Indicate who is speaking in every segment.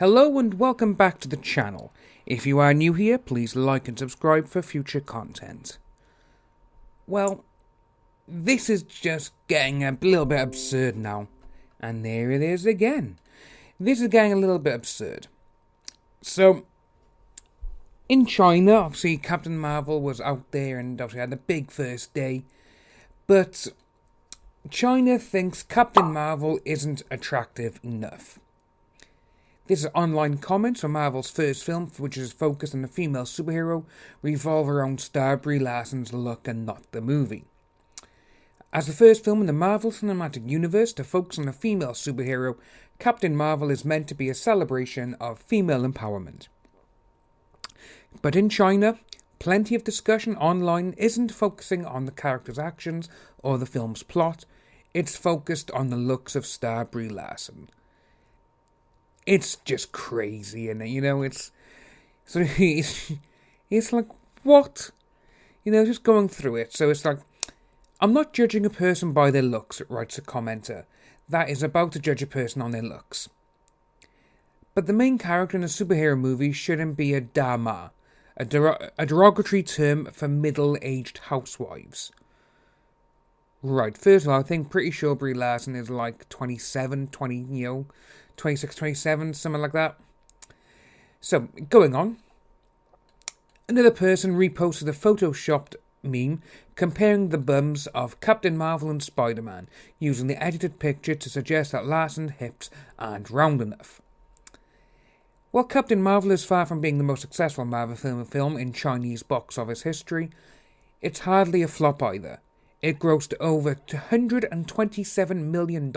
Speaker 1: Hello and welcome back to the channel. If you are new here, please like and subscribe for future content. Well, this is just getting a little bit absurd now. And there it is again. This is getting a little bit absurd. So, in China, obviously Captain Marvel was out there and obviously had the big first day. But China thinks Captain Marvel isn't attractive enough. This is online comments from Marvel's first film, which is focused on a female superhero, revolve around star Brie Larson's look and not the movie. As the first film in the Marvel Cinematic Universe to focus on a female superhero, Captain Marvel is meant to be a celebration of female empowerment. But in China, plenty of discussion online isn't focusing on the character's actions or the film's plot, it's focused on the looks of star Brie Larson. It's just crazy, and it's like, what? Just going through it. So it's like, I'm not judging a person by their looks, writes a commenter. That is about to judge a person on their looks. But the main character in a superhero movie shouldn't be a dama, a derogatory term for middle-aged housewives. Right, first of all, pretty sure Brie Larson is like 26, 27, something like that. So, going on. Another person reposted a photoshopped meme comparing the bums of Captain Marvel and Spider-Man, using the edited picture to suggest that Larson's hips aren't round enough. While Captain Marvel is far from being the most successful Marvel film in Chinese box office history, it's hardly a flop either. It grossed over $227 million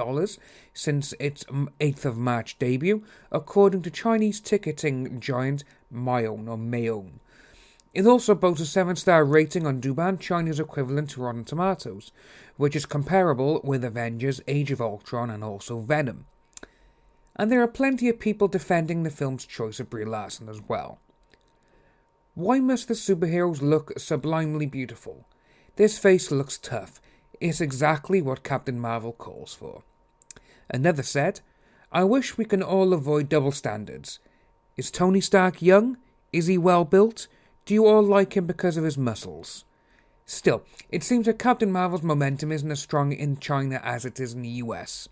Speaker 1: since its 8th of March debut, according to Chinese ticketing giant Mayon. It also boasts a 7-star rating on Douban, China's equivalent to Rotten Tomatoes, which is comparable with Avengers, Age of Ultron and also Venom. And there are plenty of people defending the film's choice of Brie Larson as well. Why must the superheroes look sublimely beautiful? This face looks tough. It's exactly what Captain Marvel calls for. Another said, I wish we can all avoid double standards. Is Tony Stark young? Is he well built? Do you all like him because of his muscles? Still, it seems that Captain Marvel's momentum isn't as strong in China as it is in the US.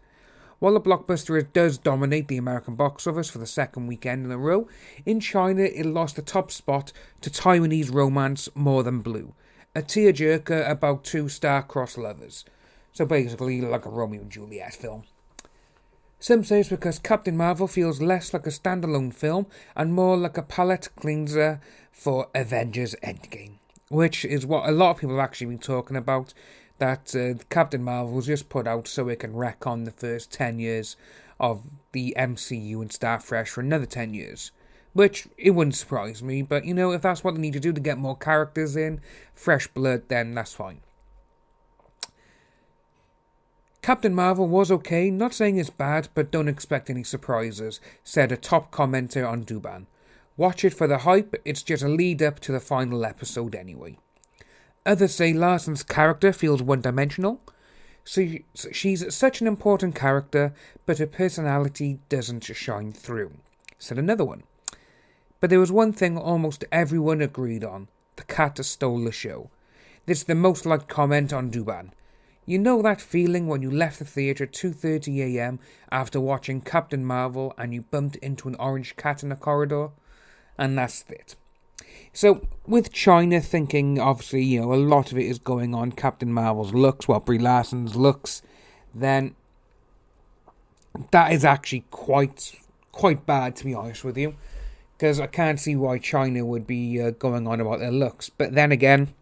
Speaker 1: While the blockbuster does dominate the American box office for the second weekend in a row, in China it lost the top spot to Taiwanese romance More Than Blue, a tearjerker about two star-crossed lovers. So basically like a Romeo and Juliet film. Some say it's because Captain Marvel feels less like a standalone film and more like a palette cleanser for Avengers Endgame, which is what a lot of people have actually been talking about, that Captain Marvel was just put out so it can wreck on the first 10 years of the MCU and start fresh for another 10 years. Which, it wouldn't surprise me, but if that's what they need to do to get more characters in, fresh blood, then that's fine. Captain Marvel was okay, not saying it's bad, but don't expect any surprises, said a top commenter on Douban. Watch it for the hype, it's just a lead up to the final episode anyway. Others say Larson's character feels one-dimensional. She's such an important character, but her personality doesn't shine through, said another one. But there was one thing almost everyone agreed on. The cat stole the show. This is the most liked comment on Douban. You know that feeling when you left the theatre at 2:30 a.m. after watching Captain Marvel and you bumped into an orange cat in the corridor? And that's it. So, with China thinking, obviously, a lot of it is going on Captain Marvel's looks, Brie Larson's looks, then that is actually quite bad, to be honest with you. Because I can't see why China would be going on about their looks. But then again,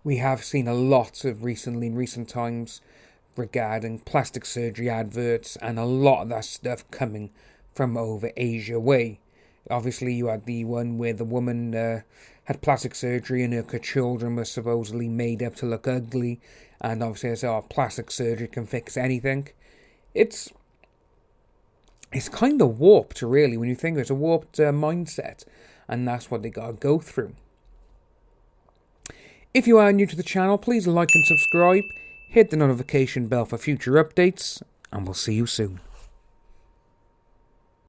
Speaker 1: we have seen a lot of in recent times regarding plastic surgery adverts and a lot of that stuff coming from over Asia way. Obviously, you had the one where the woman had plastic surgery and her children were supposedly made up to look ugly. And obviously, I said, plastic surgery can fix anything. It's kind of warped, really, when you think of it. It's a warped mindset, and that's what they gotta go through. If you are new to the channel, please like and subscribe, hit the notification bell for future updates, and we'll see you soon.